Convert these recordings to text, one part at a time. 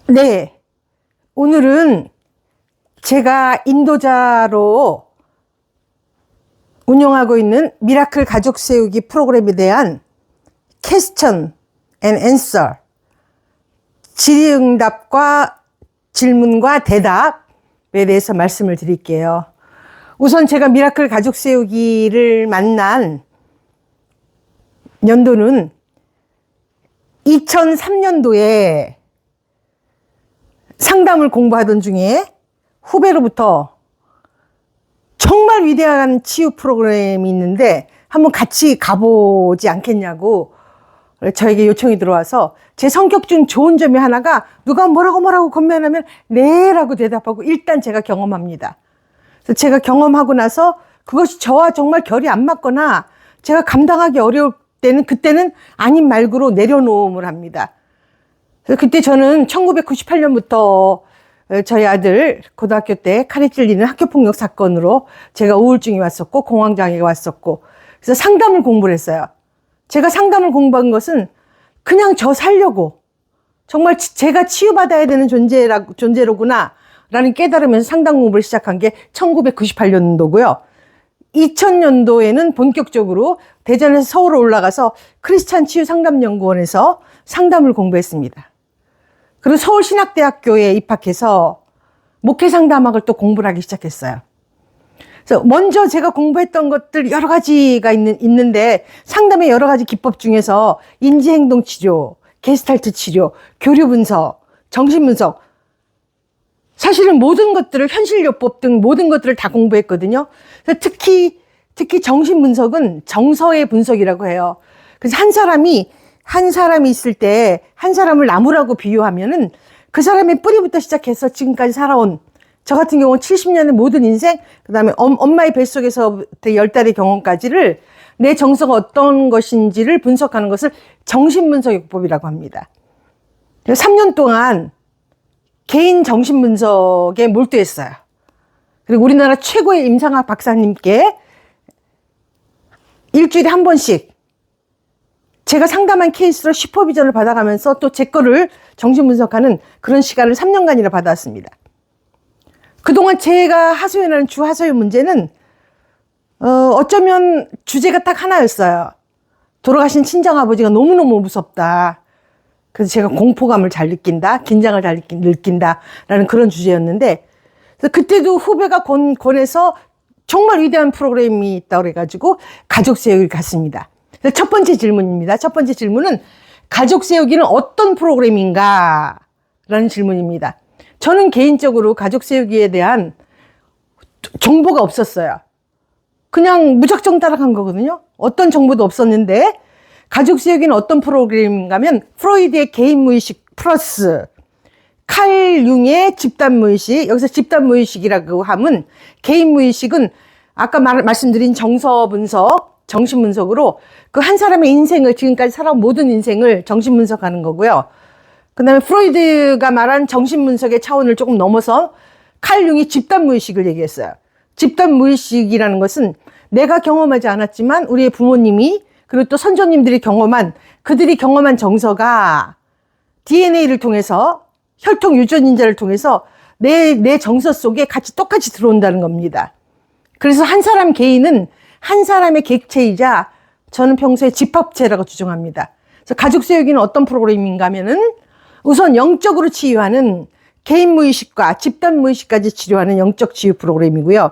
네, 오늘은 제가 인도자로 운영하고 있는 미라클 가족 세우기 프로그램에 대한 퀘스천 앤 앤서, 질의응답과 질문과 대답에 대해서 말씀을 드릴게요. 우선 제가 미라클 가족 세우기를 만난 연도는 2003년도에 상담을 공부하던 중에 후배로부터 정말 위대한 치유 프로그램이 있는데 한번 같이 가보지 않겠냐고 저에게 요청이 들어와서, 제 성격 중 좋은 점이 하나가 누가 뭐라고 건면하면 네 라고 대답하고 일단 제가 경험합니다. 그래서 제가 경험하고 나서 그것이 저와 정말 결이 안 맞거나 제가 감당하기 어려울 때는 그때는 아닌 말고로 내려놓음을 합니다. 그래서 그때 저는 1998년부터 저희 아들 고등학교 때 칼에 찔리는 학교폭력 사건으로 제가 우울증이 왔었고 공황장애가 왔었고, 그래서 상담을 공부를 했어요. 제가 상담을 공부한 것은 그냥 저 살려고, 정말 제가 치유받아야 되는 존재로구나 라는 깨달으면서 상담 공부를 시작한 게 1998년도고요. 2000년도에는 본격적으로 대전에서 서울로 올라가서 크리스찬 치유 상담연구원에서 상담을 공부했습니다. 그리고 서울신학대학교에 입학해서 목회 상담학을 또 공부를 하기 시작했어요. 그래서 먼저 제가 공부했던 것들 여러 가지가 있는데 상담의 여러 가지 기법 중에서 인지행동 치료, 게스탈트 치료, 교류 분석, 정신 분석, 사실은 모든 것들을, 현실요법 등 모든 것들을 다 공부했거든요. 그래서 특히 정신 분석은 정서의 분석이라고 해요. 그래서 한 사람이 있을 때 한 사람을 나무라고 비유하면은 그 사람의 뿌리부터 시작해서 지금까지 살아온, 저 같은 경우는 70년의 모든 인생, 그 다음에 엄마의 뱃속에서부터 10달의 경험까지를 내 정서가 어떤 것인지를 분석하는 것을 정신분석요법이라고 합니다. 3년 동안 개인 정신분석에 몰두했어요. 그리고 우리나라 최고의 임상학 박사님께 일주일에 한 번씩 제가 상담한 케이스로 슈퍼비전을 받아가면서 또 제 거를 정신분석하는 그런 시간을 3년간이나 받아왔습니다. 그동안 제가 하소연하는 주 하소연 문제는 어쩌면 주제가 딱 하나였어요. 돌아가신 친정아버지가 너무너무 무섭다. 그래서 제가 공포감을 잘 느낀다, 긴장을 잘 느낀다 라는 그런 주제였는데, 그래서 그때도 후배가 권해서 정말 위대한 프로그램이 있다고 그래가지고 가족 세우기를 갔습니다. 첫 번째 질문입니다. 첫 번째 질문은 가족 세우기는 어떤 프로그램인가? 라는 질문입니다. 저는 개인적으로 가족 세우기에 대한 정보가 없었어요. 그냥 무작정 따라간 거거든요. 어떤 정보도 없었는데, 가족 세우기는 어떤 프로그램인가 하면 프로이드의 개인 무의식 플러스 칼 융의 집단 무의식, 여기서 집단 무의식이라고 하면 개인 무의식은 아까 말씀드린 정서 분석, 정신 분석으로 그 한 사람의 인생을, 지금까지 살아온 모든 인생을 정신 분석하는 거고요. 그 다음에 프로이드가 말한 정신 분석의 차원을 조금 넘어서 칼 융이 집단 무의식을 얘기했어요. 집단 무의식이라는 것은 내가 경험하지 않았지만 우리의 부모님이, 그리고 또 선조님들이 그들이 경험한 정서가 DNA를 통해서, 혈통 유전인자를 통해서 내 정서 속에 똑같이 들어온다는 겁니다. 그래서 한 사람 개인은 한 사람의 객체이자 저는 평소에 집합체라고 주장합니다. 그래서 가족 세우기는 어떤 프로그램인가 하면은 우선 영적으로 치유하는 개인 무의식과 집단 무의식까지 치료하는 영적 치유 프로그램이고요.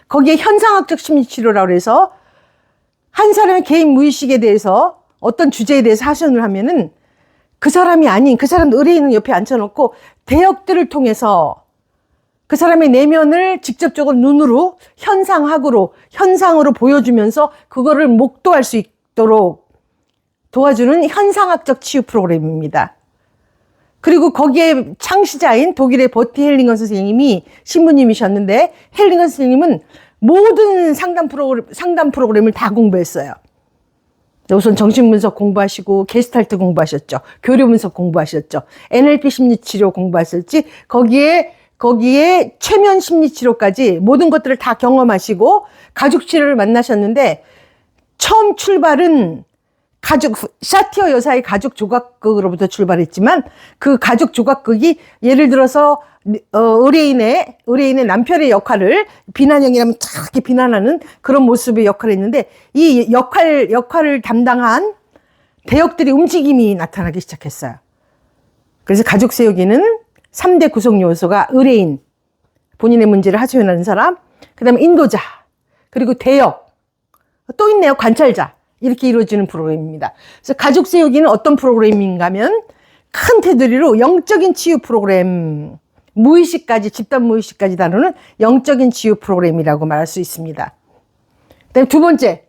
거기에 현상학적 심리치료라고 해서 한 사람의 개인 무의식에 대해서 어떤 주제에 대해서 하소연을 하면은 그 사람이 아닌, 그 사람 의뢰인은 옆에 앉혀놓고 대역들을 통해서 그 사람의 내면을 직접적으로 눈으로, 현상으로 보여주면서 그거를 목도할 수 있도록 도와주는 현상학적 치유 프로그램입니다. 그리고 거기에 창시자인 독일의 버티 헬링건 선생님이 신부님이셨는데, 헬링건 선생님은 모든 상담 프로그램을 다 공부했어요. 우선 정신분석 공부하시고 게스탈트 공부하셨죠. 교류분석 공부하셨죠. NLP 심리치료 공부하셨지. 거기에 최면 심리치료까지 모든 것들을 다 경험하시고 가족치료를 만나셨는데, 처음 출발은 샤티어 여사의 가족 조각극으로부터 출발했지만 그 가족 조각극이 예를 들어서 의뢰인의 남편의 역할을 비난형이라면 이렇게 비난하는 그런 모습의 역할을 했는데 이 역할을 담당한 대역들이 움직임이 나타나기 시작했어요. 그래서 가족 세우기는 3대 구성 요소가 의뢰인, 본인의 문제를 하소연하는 사람, 그 다음에 인도자, 그리고 대역, 또 있네요. 관찰자. 이렇게 이루어지는 프로그램입니다. 그래서 가족 세우기는 어떤 프로그램인가 하면 큰 테두리로 영적인 치유 프로그램, 무의식까지, 집단 무의식까지 다루는 영적인 치유 프로그램이라고 말할 수 있습니다. 그다음에 두 번째,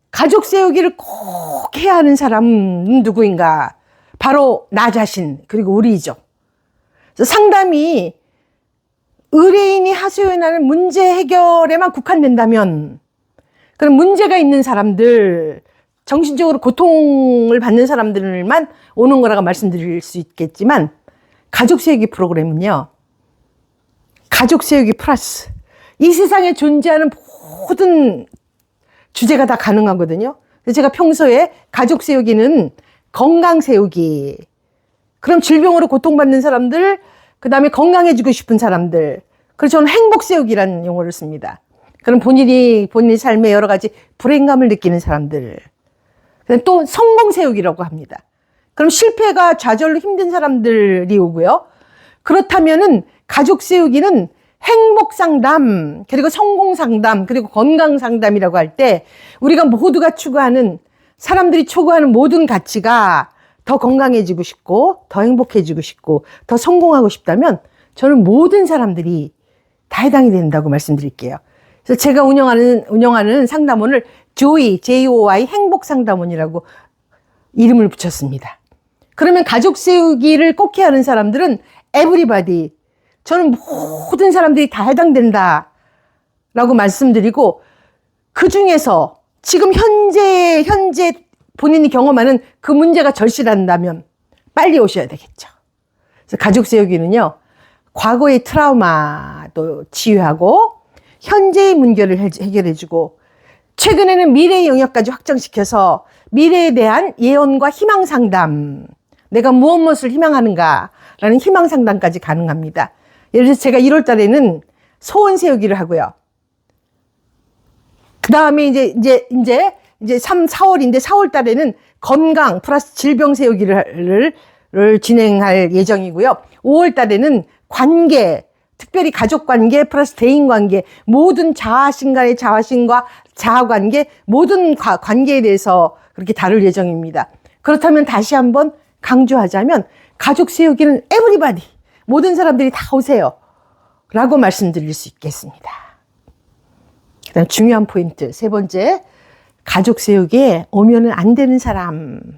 가족 세우기를 꼭 해야 하는 사람은 누구인가? 바로 나 자신, 그리고 우리죠. 그래서 상담이 의뢰인이 하소연하는 문제 해결에만 국한된다면, 그럼 문제가 있는 사람들, 정신적으로 고통을 받는 사람들만 오는 거라고 말씀드릴 수 있겠지만, 가족 세우기 프로그램은요, 가족 세우기 플러스 이 세상에 존재하는 모든 주제가 다 가능하거든요. 그래서 제가 평소에 가족 세우기는 건강 세우기, 그럼 질병으로 고통받는 사람들, 그 다음에 건강해지고 싶은 사람들, 그래서 저는 행복 세우기라는 용어를 씁니다. 그럼 본인의 삶에 여러 가지 불행감을 느끼는 사람들, 또 성공 세우기라고 합니다. 그럼 실패가 좌절로 힘든 사람들이 오고요. 그렇다면은 가족 세우기는 행복 상담, 그리고 성공 상담, 그리고 건강 상담이라고 할 때 우리가 모두가 추구하는, 사람들이 추구하는 모든 가치가 더 건강해지고 싶고, 더 행복해지고 싶고, 더 성공하고 싶다면 저는 모든 사람들이 다 해당이 된다고 말씀드릴게요. 그래서 제가 운영하는 상담원을 JOY 행복 상담원이라고 이름을 붙였습니다. 그러면 가족 세우기를 꼭 해야 하는 사람들은 everybody, 저는 모든 사람들이 다 해당된다 라고 말씀드리고, 그 중에서 지금 현재 본인이 경험하는 그 문제가 절실한다면 빨리 오셔야 되겠죠. 그래서 가족 세우기는요, 과거의 트라우마도 치유하고 현재의 문제를 해결해주고, 최근에는 미래의 영역까지 확장시켜서 미래에 대한 예언과 희망 상담, 내가 무엇을 희망하는가라는 희망 상담까지 가능합니다. 예를 들어서 제가 1월 달에는 소원 세우기를 하고요. 그 다음에 이제 4월인데 4월 달에는 건강 플러스 질병 세우기를 진행할 예정이고요. 5월 달에는 관계, 특별히 가족 관계 플러스 대인 관계, 모든 자아신 간의 자아신과 자아 관계, 모든 관계에 대해서 그렇게 다룰 예정입니다. 그렇다면 다시 한번 강조하자면 가족 세우기는 everybody, 모든 사람들이 다 오세요 라고 말씀드릴 수 있겠습니다. 그 다음 중요한 포인트 세 번째, 가족 세우기에 오면은 안 되는 사람이라는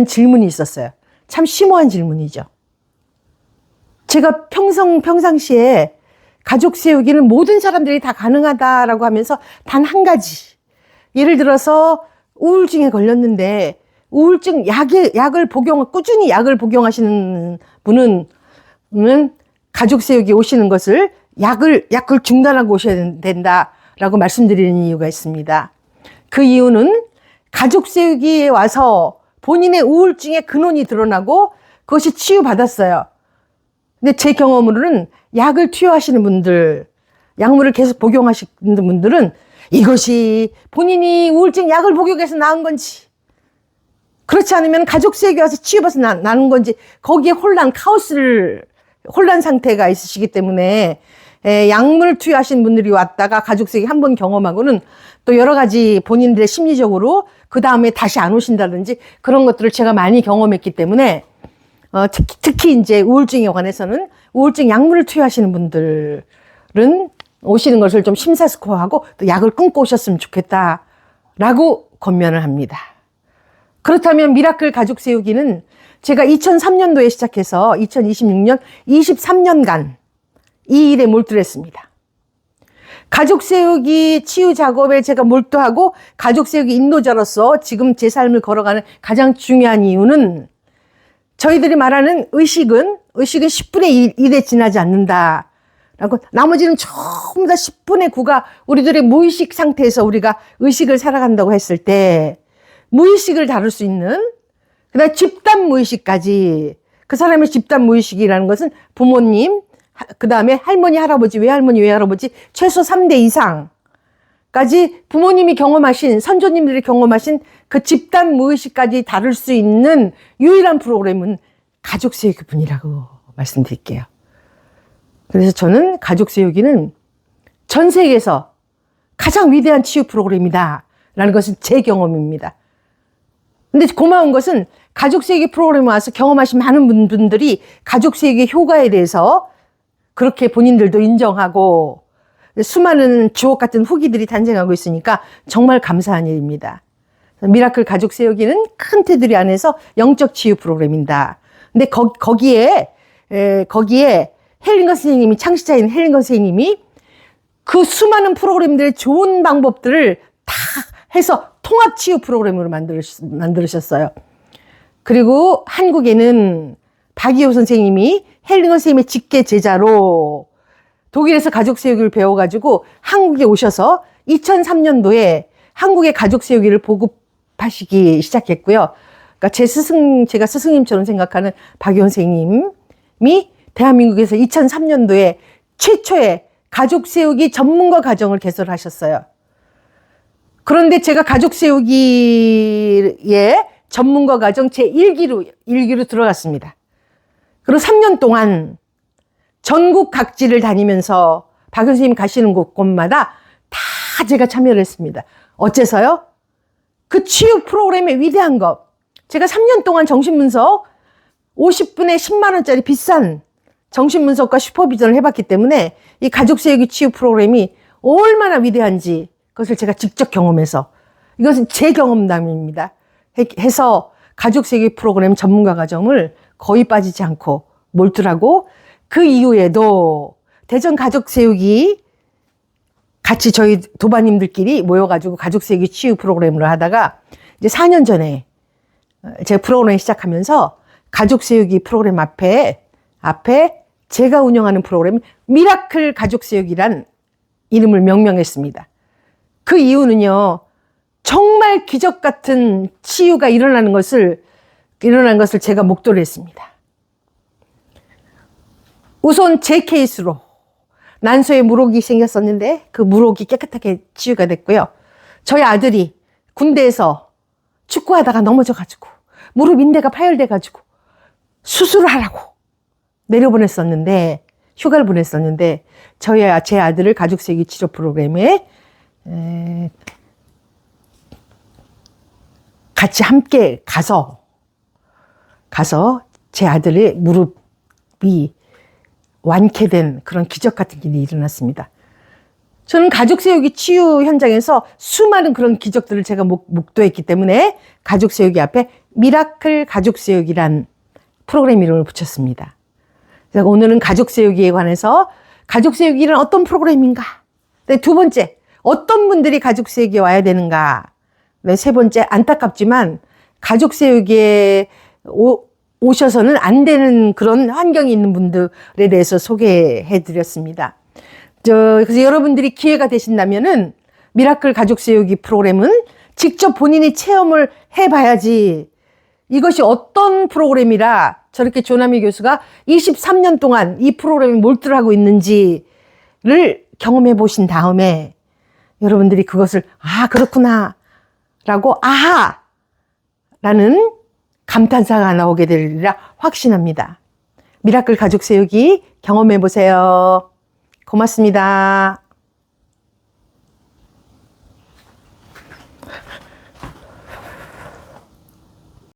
질문이 있었어요. 참 심오한 질문이죠. 제가 평상시에 가족 세우기는 모든 사람들이 다 가능하다라고 하면서 단 한 가지, 예를 들어서 우울증에 걸렸는데 우울증 꾸준히 약을 복용하시는 분은 가족 세우기 오시는 것을 약을 중단하고 오셔야 된다라고 말씀드리는 이유가 있습니다. 그 이유는 가족 세우기에 와서 본인의 우울증의 근원이 드러나고 그것이 치유받았어요. 근데 제 경험으로는 약을 투여하시는 분들, 약물을 계속 복용하시는 분들은 이것이 본인이 우울증 약을 복용해서 나은 건지, 그렇지 않으면 가족 세우기 와서 치유받아서 나는 건지, 거기에 혼란 상태가 있으시기 때문에 약물을 투여하신 분들이 왔다가 가족 세우기 한 번 경험하고는 또 여러 가지 본인들의 심리적으로 그 다음에 다시 안 오신다든지 그런 것들을 제가 많이 경험했기 때문에 특히 이제 우울증에 관해서는 우울증 약물을 투여하시는 분들은 오시는 것을 좀 심사숙고하고 또 약을 끊고 오셨으면 좋겠다라고 권면을 합니다. 그렇다면 미라클 가족 세우기는 제가 2003년도에 시작해서 2026년 23년간 이 일에 몰두했습니다. 가족 세우기 치유 작업에 제가 몰두하고 가족 세우기 인도자로서 지금 제 삶을 걸어가는 가장 중요한 이유는, 저희들이 말하는 의식은 10분의 1에 지나지 않는다 라고, 나머지는 전부 다 10분의 9가 우리들의 무의식 상태에서 우리가 의식을 살아간다고 했을 때, 무의식을 다룰 수 있는, 그다음에 집단 무의식까지. 그 사람의 집단 무의식이라는 것은 부모님, 그 다음에 할머니, 할아버지, 외할머니, 외할아버지 최소 3대 이상까지 부모님이 경험하신, 선조님들이 경험하신 그 집단 무의식까지 다룰 수 있는 유일한 프로그램은 가족 세우기뿐이라고 말씀드릴게요. 그래서 저는 가족 세우기는 전 세계에서 가장 위대한 치유 프로그램이다 라는 것은 제 경험입니다. 근데 고마운 것은 가족 세우기 프로그램에 와서 경험하신 많은 분들이 가족 세우기 효과에 대해서 그렇게 본인들도 인정하고 수많은 주옥 같은 후기들이 탄생하고 있으니까 정말 감사한 일입니다. 미라클 가족 세우기는 큰 테두리 안에서 영적 치유 프로그램입니다. 근데 거기에 헬링거 선생님이, 창시자인 헬링거 선생님이 그 수많은 프로그램들의 좋은 방법들을 다 해서 통합 치유 프로그램으로 만들으셨어요. 그리고 한국에는 박이호 선생님이 헬링거 선생님의 직계 제자로 독일에서 가족 세우기를 배워가지고 한국에 오셔서 2003년도에 한국의 가족 세우기를 보급하시기 시작했고요. 그러니까 제가 스승님처럼 생각하는 박이호 선생님이 대한민국에서 2003년도에 최초의 가족 세우기 전문가 과정을 개설하셨어요. 그런데 제가 가족 세우기의 전문가 과정 제1기로 들어갔습니다. 그리고 3년 동안 전국 각지를 다니면서 박 선생님 가시는 곳마다 다 제가 참여를 했습니다. 어째서요? 그 치유 프로그램의 위대한 것. 제가 3년 동안 정신분석 50분에 10만 원짜리 비싼 정신분석과 슈퍼비전을 해봤기 때문에 이 가족 세우기 치유 프로그램이 얼마나 위대한지 그것을 제가 직접 경험해서, 이것은 제 경험담입니다. 해서 가족 세우기 프로그램 전문가 과정을 거의 빠지지 않고 몰두하고, 그 이후에도 대전 가족 세우기 같이 저희 도반님들끼리 모여가지고 가족 세우기 치유 프로그램을 하다가 이제 4년 전에 제가 프로그램 시작하면서 가족 세우기 프로그램 앞에 제가 운영하는 프로그램 미라클 가족 세우기란 이름을 명명했습니다. 그 이유는요, 정말 기적 같은 치유가 일어난 것을 제가 목도를 했습니다. 우선 제 케이스로 난소에 물혹이 생겼었는데 그 물혹이 깨끗하게 치유가 됐고요. 저희 아들이 군대에서 축구하다가 넘어져가지고 무릎 인대가 파열돼가지고 수술을 하라고 내려보냈었는데, 휴가를 보냈었는데 제 아들을 가족 세우기 치료 프로그램에 같이 함께 가서 제 아들의 무릎이 완쾌된 그런 기적 같은 일이 일어났습니다. 저는 가족 세우기 치유 현장에서 수많은 그런 기적들을 제가 목도했기 때문에 가족 세우기 앞에 미라클 가족 세우기란 프로그램 이름을 붙였습니다. 그래서 오늘은 가족 세우기에 관해서 가족 세우기는 어떤 프로그램인가? 네, 두 번째, 어떤 분들이 가족 세우기에 와야 되는가? 네, 세 번째, 안타깝지만 가족 세우기에 오셔서는 안 되는 그런 환경이 있는 분들에 대해서 소개해 드렸습니다. 그래서 여러분들이 기회가 되신다면은 미라클 가족 세우기 프로그램은 직접 본인이 체험을 해봐야지 이것이 어떤 프로그램이라 저렇게 조남희 교수가 23년 동안 이 프로그램에 몰두를 하고 있는지를 경험해 보신 다음에 여러분들이 그것을 그렇구나 라고 라는 감탄사가 나오게 되리라 확신합니다. 미라클 가족 세우기 경험해 보세요. 고맙습니다.